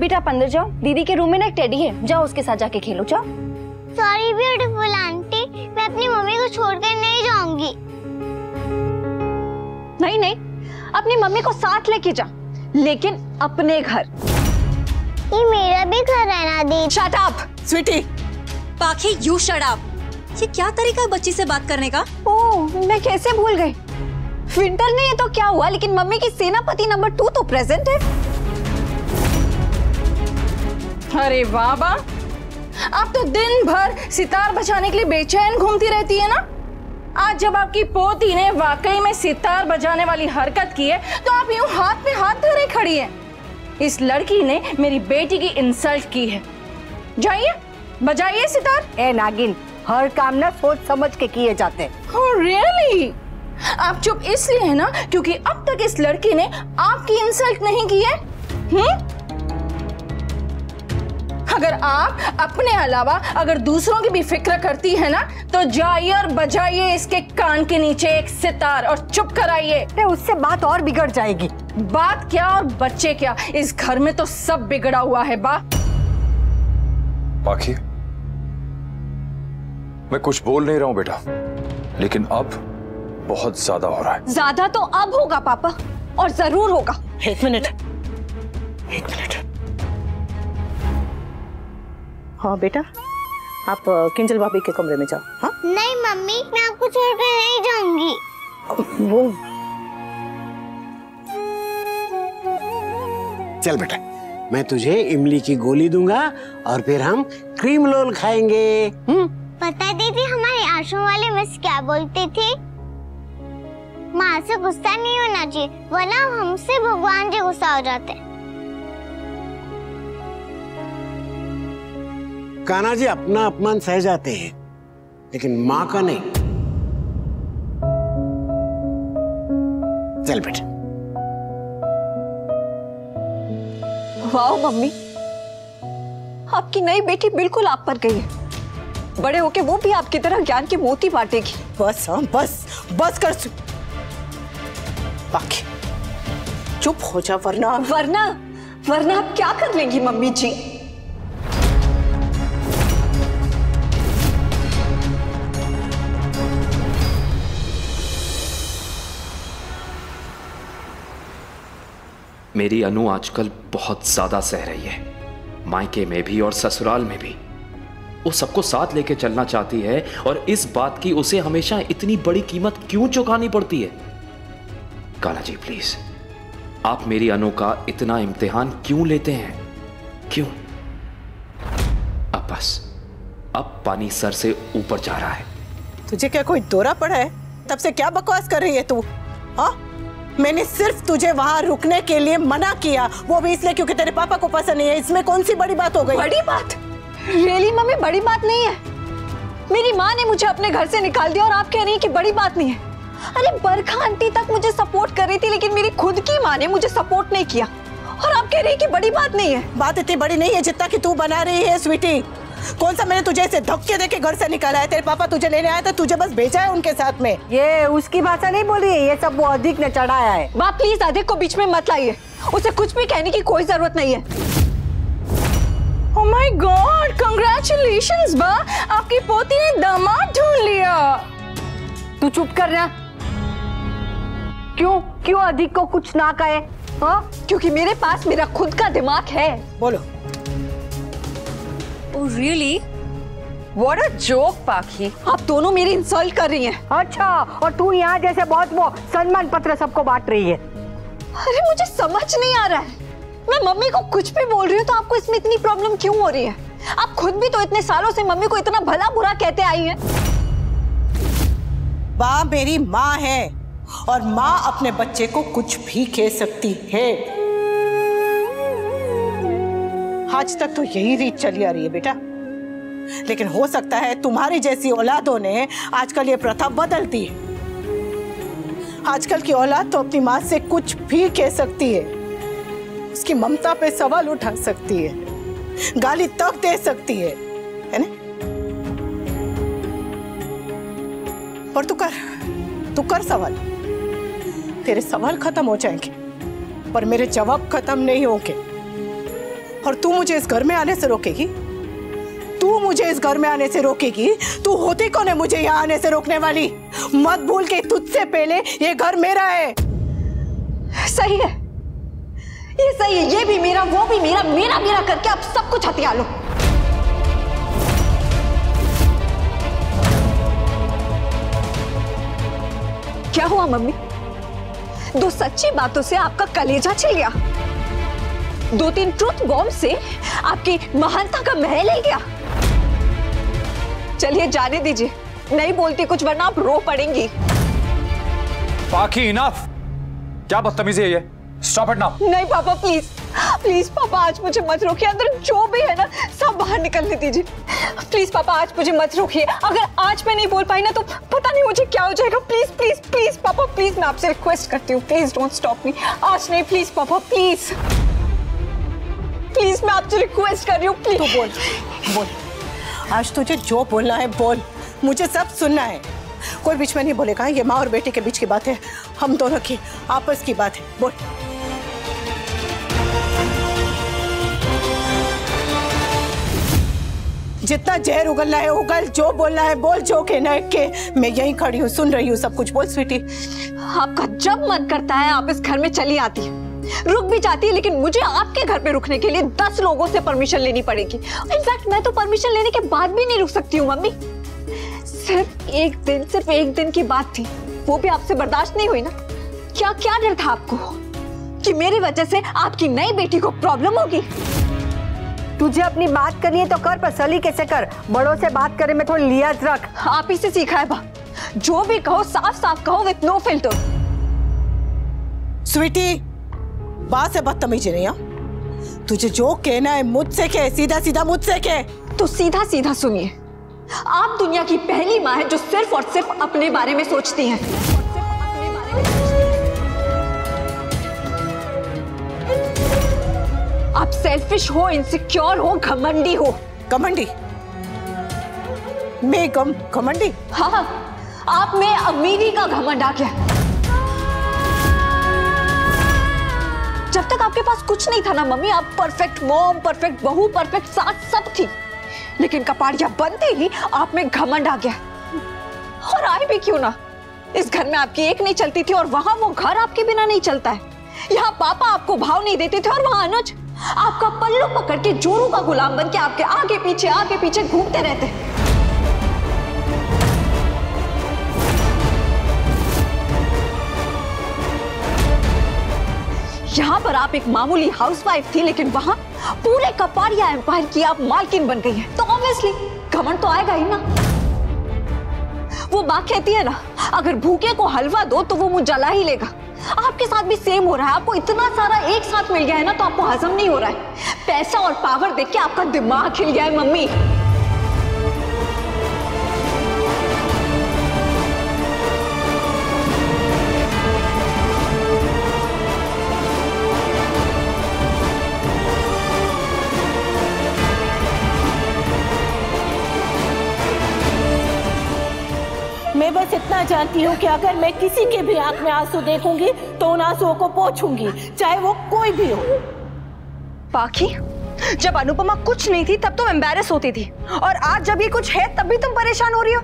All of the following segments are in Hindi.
बेटा आप अंदर जाओ, दीदी के रूम में ना एक टेडी है, जाओ उसके साथ जाके खेलो, जाओ। सॉरी ब्यूटीफुल आंटी, मैं अपनी मम्मी को छोड़कर नहीं जाऊंगी। नहीं नहीं, अपनी मम्मी को साथ लेके जा, लेकिन अपने घर। ये मेरा भी घर है ना दीदी। Shut up sweetie. Pakhi you shut up. ये क्या तरीका है बच्ची से बात करने का? ओह मैं कैसे भूल गई, विंटर नहीं है तो क्या हुआ, लेकिन मम्मी की सेनापति नंबर 2 तो प्रेजेंट है। अरे वाह वाह, आप तो दिन भर सितार बजाने के लिए बेचैन घूमती रहती है ना। आज जब आपकी पोती ने वाकई में सितार बजाने वाली हरकत की है तो आप यूं हाथ पे हाथ धरे खड़ी है। इस लड़की ने मेरी बेटी की इंसल्ट की है। जाइए बजाइए सितार। ए नागिन, हर काम ना सोच समझ के किए जाते हैं। Oh, really? आप चुप इसलिए है ना क्योंकि अब तक इस लड़की ने आपकी इंसल्ट नहीं की है। अगर आप अपने अलावा अगर दूसरों की भी फिक्र करती है ना तो जाइए और बजाइए इसके कान के नीचे एक सितार और चुप कराइए। उससे बात और बिगड़ जाएगी। बात क्या और बच्चे क्या, इस घर में तो सब बिगड़ा हुआ है। पाखी, मैं कुछ बोल नहीं रहा हूं बेटा, लेकिन अब बहुत ज्यादा हो रहा है। ज्यादा तो अब होगा पापा, और जरूर होगा। एक मिनट। हाँ बेटा, आप किंजल भाभी के कमरे में जाओ। हाँ नहीं मम्मी, मैं आपको छोड़कर नहीं जाऊंगी। वो चल बेटा, मैं तुझे इमली की गोली दूंगा और फिर हम क्रीम रोल खाएंगे। पता है दीदी, हमारे आश्रम वाले मिस क्या बोलते थे? माँ से गुस्सा नहीं होना चाहिए, वरना हमसे भगवान जी गुस्सा हो जाते हैं। कान्हा जी अपना अपमान सह जाते हैं, लेकिन माँ का नहीं। चल बेटा। वाह मम्मी, आपकी नई बेटी बिल्कुल आप पर गई है। बड़े होके वो भी आपकी तरह ज्ञान की मोती बांटेगी। बस, हाँ बस कर। बाकी चुप हो जा, वरना आप क्या कर लेंगी मम्मी जी? मेरी अनु आजकल बहुत ज्यादा सह रही है, मायके में भी और ससुराल में भी। वो सबको साथ लेके चलना चाहती है और इस बात की उसे हमेशा इतनी बड़ी कीमत क्यों चुकानी पड़ती है? कान्हा जी प्लीज, आप मेरी अनु का इतना इम्तिहान क्यों लेते हैं? क्यों? अब बस, अब पानी सर से ऊपर जा रहा है। तुझे क्या कोई दौरा पड़ा है? तब से क्या बकवास कर रही है तू? हाँ, मैंने सिर्फ तुझे वहां रुकने के लिए मना किया, वो भी इसलिए क्योंकि तेरे पापा को पसंद नहीं है। इसमें कौन सी बड़ी बात हो गई? बड़ी बात? रियली मम्मी, बड़ी बात नहीं है। मेरी माँ ने मुझे अपने घर से निकाल दिया और आप कह रही हैं कि बड़ी बात नहीं है। अरे बरखा आंटी तक मुझे सपोर्ट कर रही थी, लेकिन मेरी खुद की माँ ने मुझे सपोर्ट नहीं किया, और आप कह रही हैं कि बड़ी बात नहीं है। बात इतनी बड़ी नहीं है जितना कि तू बना रही है स्वीटी। कौन सा मैंने तुझे ऐसे धक्के देके घर से निकाला है? तेरे पापा तुझे लेने आया था, तुझे बस भेजा है उनके साथ में। ये उसकी भाषा नहीं बोली है, ये सब वो अधिक ने चढ़ाया है। बाप प्लीज अधिक को बीच में मत लाइए, उसे कुछ भी कहने की कोई जरूरत नहीं है। Oh my God, congratulations बा, आपकी पोती ने दामाद ढूंढ लिया। तू चुप कर रहा। क्यों अधिक को कुछ ना कहे? हाँ, क्योंकि मेरे पास मेरा खुद का दिमाग है। बोलो। Oh really? What a joke पाखी, आप दोनों मेरी इंसल्ट कर रही हैं। अच्छा, और तू यहाँ जैसे बहुत वो सम्मान पत्र सबको बांट रही है। अरे मुझे समझ नहीं आ रहा है, मैं मम्मी को कुछ भी बोल रही हूँ तो आपको इसमें इतनी प्रॉब्लम क्यों हो रही है? आप खुद भी तो इतने सालों से मम्मी को इतना भला बुरा कहते आई हैं। माँ मेरी माँ है, और माँ अपने बच्चे को कुछ भी कह सकती है। आज तक तो यही रीत चली आ रही है बेटा, लेकिन हो सकता है तुम्हारी जैसी औलादों ने आजकल ये प्रथा बदल दी है। आजकल की औलाद तो अपनी माँ से कुछ भी कह सकती है, उसकी ममता पे सवाल उठा सकती है, गाली तक दे सकती है ना? और तू कर सवाल, तेरे सवाल खत्म हो जाएंगे पर मेरे जवाब खत्म नहीं होंगे। और तू मुझे इस घर में आने से रोकेगी? तू मुझे इस घर में आने से रोकेगी? तू होती कौन है मुझे यहाँ आने से रोकने वाली? मत भूल के तुझसे पहले ये घर मेरा है। सही है, ये सही है, ये भी मेरा, वो भी मेरा, मेरा मेरा करके आप सब कुछ हथिया लो। क्या हुआ मम्मी? दो सच्ची बातों से आपका कलेजा छिल गया? दो तीन ट्रुथ बॉम्ब से आपकी महानता का महल हिल गया? चलिए जाने दीजिए, नहीं बोलती कुछ वरना आप रो पड़ेंगी। पाखी इनफ। क्या बदतमीजी है ये? Stop it now. नहीं पापा प्लीज, प्लीज पापा आज मुझे मत रोकिए। अंदर जो भी है ना सब बाहर निकलने दीजिए। प्लीज पापा आज मुझे मत रोकिए। अगर आज मैं नहीं बोल पाई ना तो पता नहीं मुझे क्या हो जाएगा। प्लीज प्लीज प्लीज पापा प्लीज, मैं आपसे रिक्वेस्ट करती हूँ, प्लीज डोंट स्टॉप मी। आज नहीं, प्लीज पापा प्लीज प्लीज, मैं आपसे रिक्वेस्ट कर रही हूँ प्लीज। तू बोल बोल, आज तुझे जो बोलना है बोल, मुझे सब सुनना है। कोई बीच में नहीं बोलेगा। ये माँ और बेटे के बीच की बात है, हम दोनों की आपस की बात है। बोल। जितना जहर उगलना है उगल, जो बोलना है बोल, जो कहना है के। मैं यहीं खड़ी हूँ, सुन रही हूँ सब कुछ। बोल स्वीटी। आपका जब मन करता है आप इस घर में चली आती है, रुक भी जाती है, लेकिन मुझे आपके घर पे रुकने के लिए 10 लोगों से परमिशन लेनी पड़ेगी। इनफैक्ट मैं तो परमिशन लेने के बाद भी नहीं रुक सकती हूँ मम्मी। सिर्फ एक दिन की बात थी, वो भी आपसे बर्दाश्त नहीं हुई ना। क्या क्या डर था आपको कि मेरी वजह से आपकी नई बेटी को प्रॉब्लम होगी? तुझे अपनी बात करनी है तो कर, पर सलीके से कर। बड़ों से बात करने में थोड़ी लिहाज रख। आप ही से सीखा है बा, जो भी कहो साफ साफ कहो, विथ नो फिल्टर। स्वीटी, बात से बदतमीजी नहीं। तुझे जो कहना है मुझसे कह, सीधा सीधा मुझसे कह। तो सीधा सीधा सुनिए, आप दुनिया की पहली माँ है जो सिर्फ और सिर्फ अपने बारे में सोचती हैं। आप सेल्फिश हो, इनसिक्योर हो, घमंडी हो। घमंडी? मैं घमंडी? हाँ, आप में अमीरी का घमंड आ गया। जब तक आपके पास कुछ नहीं था ना मम्मी, आप परफेक्ट मॉम, परफेक्ट बहू, परफेक्ट सास सब थी। लेकिन कपाड़िया बनते ही आप में घमंड आ गया। और आए भी क्यों ना, इस घर में आपकी एक नहीं चलती थी और वहां वो घर आपके बिना नहीं चलता है। यहाँ पापा आपको भाव नहीं देते थे और वहां अनुज आपका पल्लू पकड़ के जोरू का गुलाम बन के आपके आगे पीछे घूमते रहते। यहाँ पर आप एक मामूली हाउसवाइफ थी, लेकिन वहां पूरे कपाड़िया एम्पायर की आप मालकिन बन गई हैं। तो ऑब्वियसली घमंड तो आएगा ही ना। वो बात कहती है ना, अगर भूखे को हलवा दो तो वो मुंह जला ही लेगा। आपके साथ भी सेम हो रहा है। आपको इतना सारा एक साथ मिल गया है ना तो आपको हजम नहीं हो रहा है। पैसा और पावर देख के आपका दिमाग हिल गया है मम्मी। मैं बस इतना जानती हूँ कि अगर मैं किसी के भी आंख में आंसू देखूंगी तो उन आंसुओं को पोंछूंगी, चाहे वो कोई भी हो। पाखी, जब अनुपमा कुछ नहीं थी तब तुम एम्बैरेस होती थी, और आज जब ये कुछ है तब भी तुम परेशान हो रही हो।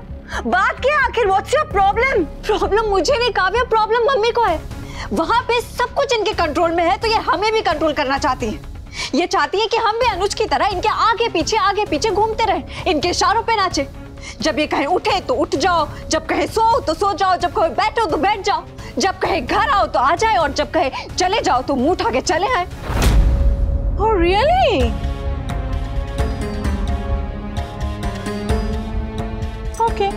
बात क्या आखिर? What's your problem? प्रॉब्लम मुझे नहीं काव्या, प्रॉब्लम मम्मी को है। वहां पे सब कुछ इनके कंट्रोल में है तो ये हमें भी कंट्रोल करना चाहती है। ये चाहती है कि हम भी अनुज की तरह इनके आगे पीछे घूमते रहे, इनके इशारों पे नाचे। जब ये कहे उठे तो उठ जाओ, जब कहे सो तो सो जाओ, जब कहे बैठो तो बैठ जाओ, जब कहे घर आओ तो आ जाए, और जब कहे चले जाओ तो मुंह उठा के चले आए। Oh, really? Okay.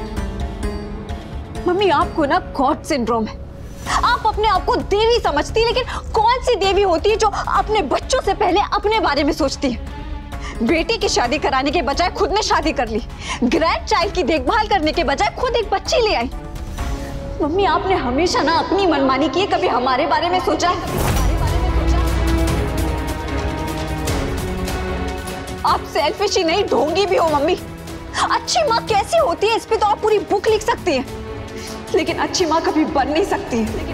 मम्मी आपको ना गॉड सिंड्रोम है। आप अपने आप को देवी समझती है, लेकिन कौन सी देवी होती है जो अपने बच्चों से पहले अपने बारे में सोचती है? बेटी की शादी कराने के बजाय खुद ने शादी कर ली। ग्रैंड चाइल्ड की देखभाल करने के बजाय खुद एक बच्ची ले आई। मम्मी आपने हमेशा ना अपनी मनमानी की है, कभी हमारे बारे में सोचा है? आप सेल्फिश ही नहीं, ढोंगी भी हो मम्मी। अच्छी माँ कैसी होती है इस पे तो आप पूरी बुक लिख सकती हैं, लेकिन अच्छी माँ कभी बन नहीं सकती है।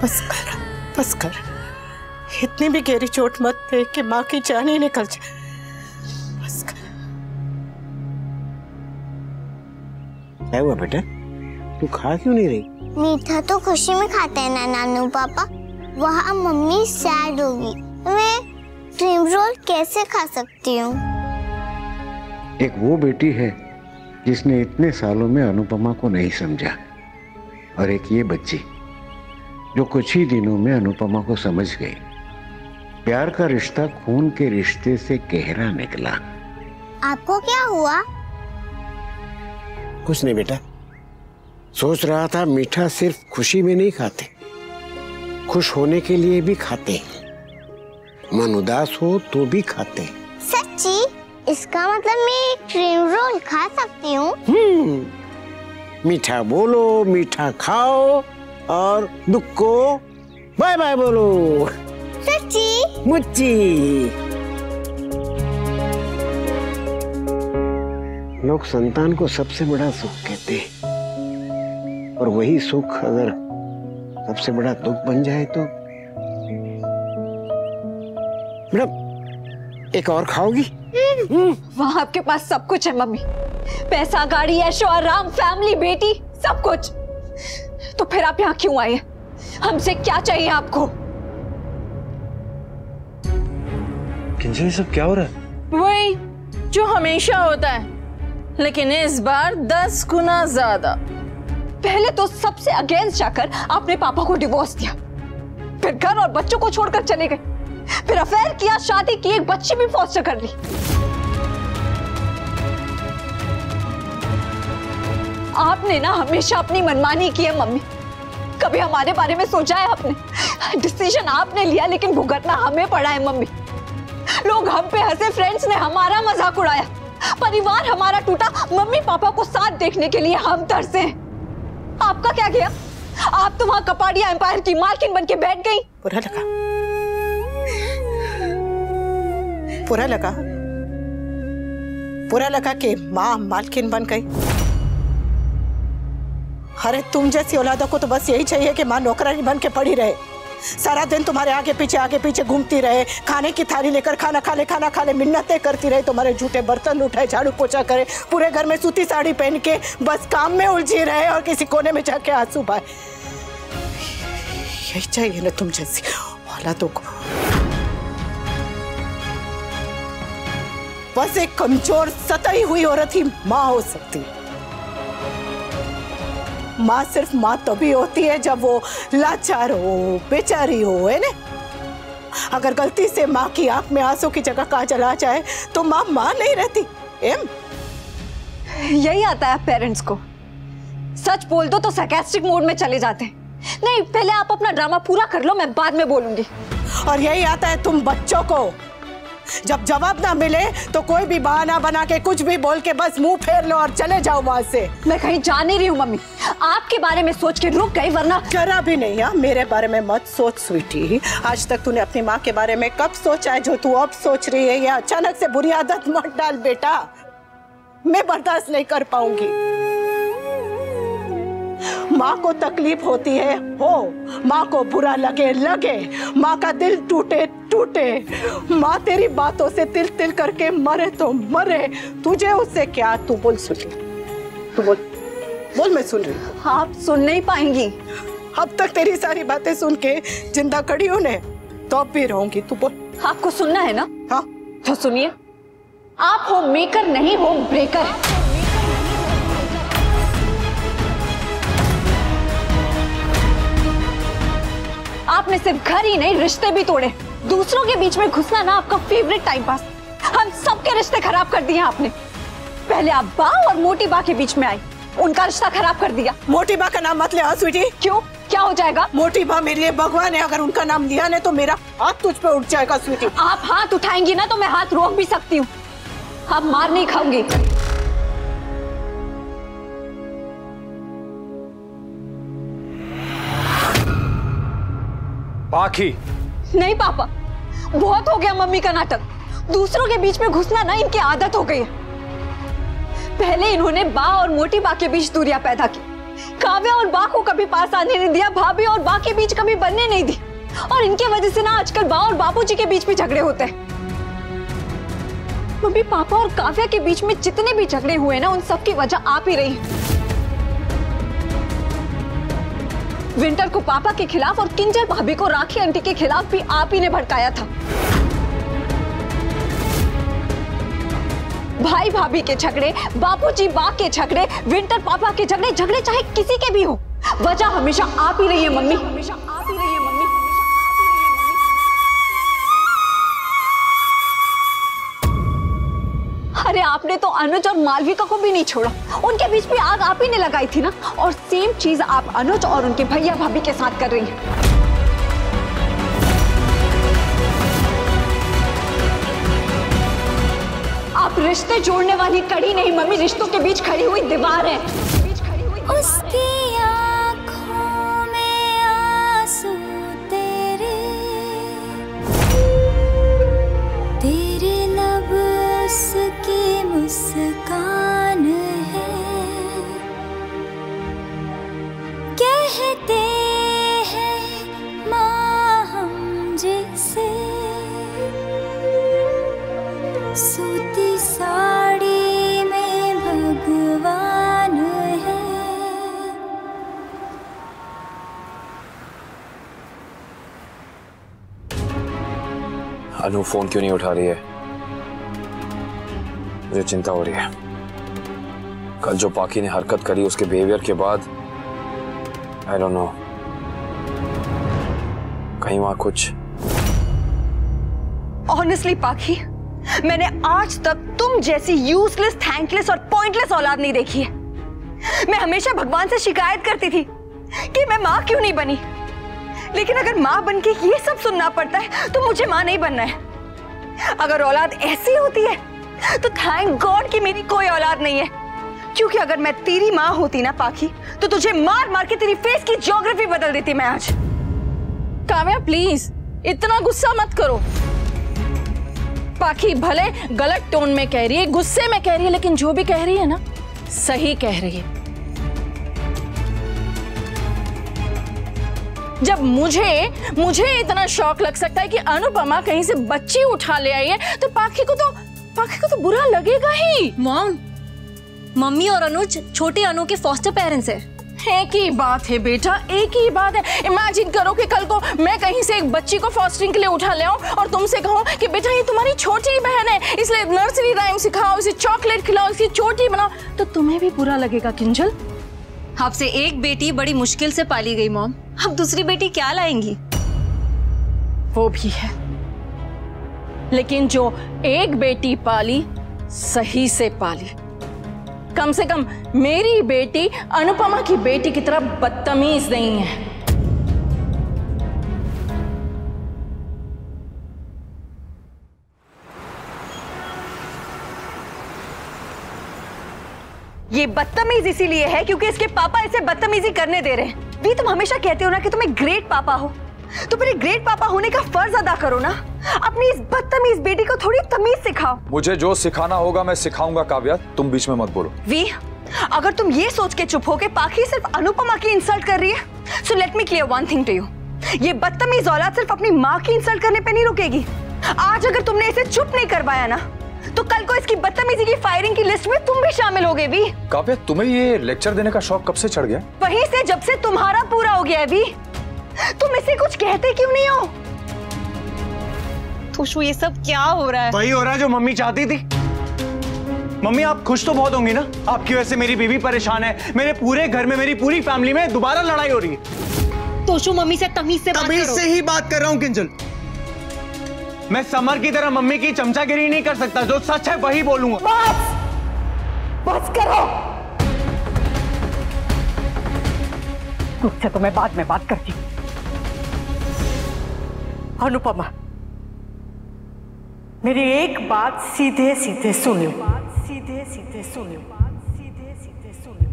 बस कर। इतनी भी गहरी चोट मत दे कि माँ की जान ही निकल जाए। बस कर। क्या हुआ बेटा, तू खा क्यों नहीं रही? मीठा तो खुशी में खाते हैं ना नानू पापा, वहाँ मम्मी सैड होगी। मैं क्रीम रोल कैसे खा सकती हूँ? एक वो बेटी है जिसने इतने सालों में अनुपमा को नहीं समझा, और एक ये बच्ची जो कुछ ही दिनों में अनुपमा को समझ गई। प्यार का रिश्ता खून के रिश्ते से गहरा निकला। आपको क्या हुआ? कुछ नहीं बेटा, सोच रहा था मीठा सिर्फ खुशी में नहीं खाते, खुश होने के लिए भी खाते हैं। मन उदास हो तो भी खाते हैं। सच्ची? इसका मतलब मैं क्रीम रोल खा सकती हूँ? मीठा बोलो, मीठा खाओ, और दुख को बाय बाय बोलो। सच्ची? मुच्ची। लोग संतान को सबसे बड़ा सुख कहते हैं, और वही सुख अगर सबसे बड़ा दुख बन जाए तो। बेटा एक और खाओगी? वहाँ आपके पास सब कुछ है मम्मी, पैसा, गाड़ी, ऐशो आराम, फैमिली, बेटी, सब कुछ। तो फिर आप यहाँ क्यों आए? हमसे क्या चाहिए आपको? किंजल ये सब क्या हो रहा है? वही जो हमेशा होता है, लेकिन इस बार 10 गुना ज्यादा। पहले तो सबसे अगेंस्ट जाकर आपने पापा को डिवोर्स दिया, फिर घर और बच्चों को छोड़कर चले गए, फिर अफेयर किया, शादी की, एक बच्ची भी फॉस्टर कर ली। आपने ना हमेशा अपनी मनमानी की है मम्मी, कभी हमारे बारे में सोचा है आपने? डिसीजन आपने लिया लेकिन भुगतना हमें पड़ा है मम्मी। लोग हम पे हंसे, फ्रेंड्स ने हमारा मजाक उड़ाया, परिवार हमारा टूटा, मम्मी पापा को साथ देखने के लिए हम तरसे हैं। आपका क्या किया? आप तो वहां कपाड़िया एम्पायर की मालकिन बन के बैठ गई। बुरा लगा? बुरा लगा? बुरा लगा कि माँ मालकिन बन गई? अरे तुम जैसी औलादों को तो बस यही चाहिए कि माँ नौकरानी बन के पड़ी रहे, सारा दिन तुम्हारे आगे पीछे घूमती रहे, खाने की थाली लेकर खाना खा ले, मिन्नतें करती रहे, तुम्हारे झूठे बर्तन उठाए, झाड़ू पोछा करे, पूरे घर में सूती साड़ी पहन के बस काम में उलझी रहे और किसी कोने में जाके आंसू बहाए। यही चाहिए ना तुम जैसी औलादों को। बस एक कमजोर सताई हुई औरत ही माँ हो सकती है। माँ सिर्फ माँ तभी होती है जब वो लाचार हो, बेचारी हो, है ना? अगर गलती से माँ की आंख में आंसू की जगह काजल आ जाए तो माँ माँ नहीं रहती। यही आता है पेरेंट्स को, सच बोल दो तो sarcastic मोड में चले जाते हैं। नहीं, पहले आप अपना ड्रामा पूरा कर लो, मैं बाद में बोलूंगी। और यही आता है तुम बच्चों को, जब जवाब ना मिले तो कोई भी बहाना बना के कुछ भी बोल के बस मुंह फेर लो और चले जाओ वहां से। मैं कहीं जा नहीं रही हूँ मम्मी, आपके बारे में सोच के रुक गई, वरना जरा भी नहीं। यार मेरे बारे में मत सोच स्वीटी, आज तक तूने अपनी माँ के बारे में कब सोचा है जो तू अब सोच रही है? या अचानक से बुरी आदत मत डाल बेटा, मैं बर्दाश्त नहीं कर पाऊंगी। माँ को तकलीफ होती है, हो, माँ को बुरा लगे, माँ का दिल टूटे, माँ तेरी बातों से तिल करके मरे तो मरे, तुझे उससे क्या? तू बोल सुनी, तू बोल, मैं सुन रही हूँ। आप सुन नहीं पाएंगी। अब तक तेरी सारी बातें सुन के जिंदा खड़ी हूँ ने, तो अब भी रहूंगी। तू बोल। आपको सुनना है ना? हाँ तो सुनिए, आप होम मेकर नहीं, होम ब्रेकर है। आपने सिर्फ घर ही नहीं रिश्ते भी तोड़े, दूसरों के बीच में घुसना ना आपका फेवरेट टाइम पास। हम सबके रिश्ते खराब कर दिए आपने। पहले आप बा और मोटी बा के बीच में आई, उनका रिश्ता खराब कर दिया। मोटी बा का नाम मत ले। हाँ स्वीटी। क्यों, क्या हो जाएगा? मोटी बा मेरे लिए भगवान है, अगर उनका नाम लिया ने तो मेरा हाथ तुझ पे उठ जाएगा स्वीटी। आप हाथ उठाएंगी ना तो मैं हाथ रोक भी सकती हूँ, आप मार नहीं खाऊंगी। पाखी। नहीं पापा, बहुत हो गया मम्मी का नाटक। दूसरों के बीच में घुसना ना इनकी आदत हो गई है। पहले इन्होंने बा और मोटी बा के बीच दूरियां पैदा की, काव्या और बा को कभी पास आने नहीं दिया, भाभी और बा के बीच कभी बनने नहीं दी, और इनके वजह से ना आजकल बा और बापूजी के बीच भी झगड़े होते हैं। मम्मी, पापा और काव्या के बीच में जितने भी झगड़े हुए ना, उन सब की वजह आप ही रही। विंटर को पापा के खिलाफ और किंजल भाभी को राखी आंटी के खिलाफ भी आप ही ने भड़काया था। भाई भाभी के झगड़े, बापूजी बा के झगड़े, विंटर पापा के झगड़े, झगड़े चाहे किसी के भी हो, वजह हमेशा आप ही रही है मम्मी, हमेशा आप ही रही है मम्मी। अरे आपने तो अनुज और मालविका को भी नहीं छोड़ा, उनके बीच भी आग आप ही ने लगाई थी ना, और सेम चीज आप अनुज और उनके भैया भाभी के साथ कर रही हैं। आप रिश्ते जोड़ने वाली कड़ी नहीं मम्मी, रिश्तों के बीच खड़ी हुई दीवार है। उसकी आँखों में आंसू तेरे लब उसकी मुस्कान है, कहते हैं माँ हम जैसे सूती साड़ी में भगवान है। अनु फोन क्यों नहीं उठा रही है? मुझे चिंता हो रही है। कल जो पाकी ने हरकत करी उसके बिहेवियर के बाद आई डोंट नो, कहीं वहां कुछ। ऑनेस्टली पाकी, मैंने आज तक तुम जैसी यूजलेस, थैंकलेस और पॉइंटलेस औलाद नहीं देखी है। मैं हमेशा भगवान से शिकायत करती थी कि मैं माँ क्यों नहीं बनी, लेकिन अगर माँ बन के ये सब सुनना पड़ता है तो मुझे माँ नहीं बनना है। अगर औलाद ऐसी होती है तो थैंक गॉड कि मेरी कोई औलाद नहीं है, क्योंकि अगर मैं तेरी माँ होती ना पाकी, तो तुझे मार मार के तेरी फेस की ज्योग्राफी बदल देती मैं आज। काव्या प्लीज इतना गुस्सा मत करो। पाकी भले गलत टोन में कह रही है, गुस्से में कह रही है, लेकिन जो भी कह रही है ना सही कह रही है। जब मुझे इतना शौक लग सकता है कि अनुपमा कहीं से बच्ची उठा ले आई है, तो पाकी को तो बुरा लगेगा ही। मॉम, मम्मी और अनुज छोटे अनु के फॉस्टर पेरेंट्स हैं। एक ही बात है बेटा, एक ही बात है। इमेजिन करो कि कल को मैं कहीं से एक बच्ची को फॉस्टरिंग के लिए उठा ले आऊं और तुमसे कहूं कि बेटा ये तुम्हारी छोटी बहन है, इसलिए नर्सरी राइम सिखाओ, इसे चॉकलेट खिलाओ, इसकी चोटी बनाओ, तो तुम्हें भी बुरा लगेगा किंजल। आपसे एक बेटी बड़ी मुश्किल से पाली गई मॉम, अब दूसरी बेटी क्या लाएंगी? वो भी है, लेकिन जो एक बेटी पाली सही से पाली। कम से कम मेरी बेटी अनुपमा की बेटी की तरह बदतमीज नहीं है। ये बदतमीज इसीलिए है क्योंकि इसके पापा इसे बदतमीजी करने दे रहे हैं। भी तुम हमेशा कहते हो ना कि तुम एक ग्रेट पापा हो, तो फिर ग्रेट पापा होने का फर्ज अदा करो ना। अपनी इस बदतमीज बेटी को थोड़ी तमीज सिखाओ। मुझे जो सिखाना होगा मैं सिखाऊंगा काव्या, तुम बीच में मत बोलो। वी, अगर तुम ये सोच के चुप हो के पाकी सिर्फ अनुपमा की इंसल्ट कर रही है, so let me clear one thing to you, ये बदतमीज औलाद सिर्फ अपनी माँ की इंसल्ट करने पे नहीं रुकेगी। आज अगर तुमने इसे चुप नहीं करवाया ना, तो कल को इसकी बदतमीजी की फायरिंग की लिस्ट में तुम भी शामिल होगे। वी, काव्या तुम्हें ये लेक्चर देने का शौक कब से चढ़ गया? वहीं से जब से तुम्हारा पूरा हो गया है। वी, तुम इसे कुछ कहते क्यों नहीं हो? खुशबू, ये सब क्या हो रहा है? वही हो रहा है जो मम्मी चाहती थी। मम्मी आप खुश तो बहुत होंगी ना, आपकी वजह से मेरी बीवी परेशान है, मेरे पूरे घर में, मेरी पूरी फैमिली में दोबारा लड़ाई हो रही है। तोशु, मम्मी से तमीज से बात करो। तमीज से ही बात कर रहा हूँ किंजल। मैं समर की तरह मम्मी की चमचागिरी नहीं कर सकता, जो सच है वही बोलूंगा। बस करो। तुझसे तो मैं बाद में बात करती हूँ। अनुपमा, मेरी एक बात सीधे सीधे सुनियो। सीधे सीधे सुनियो। सीधे सीधे सुनियो।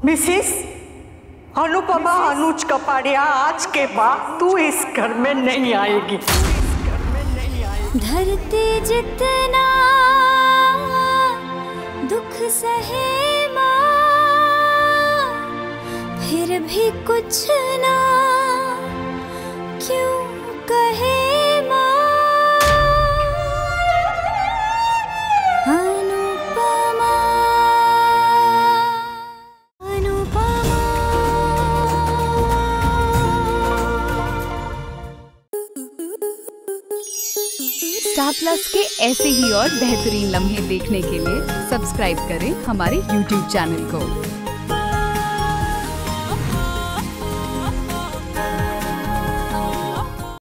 मिसिस अनुपमा अनुज कपाड़िया, आज के बाद तू इस घर में नहीं आएगी। धरती जितना सहे माँ, फिर भी कुछ ना क्यों कहे माँ। अनुपमा, अनुपमा। स्टार प्लस के ऐसे ही और बेहतरीन लम्हे देखने के लिए सब्सक्राइब करें हमारे YouTube चैनल को।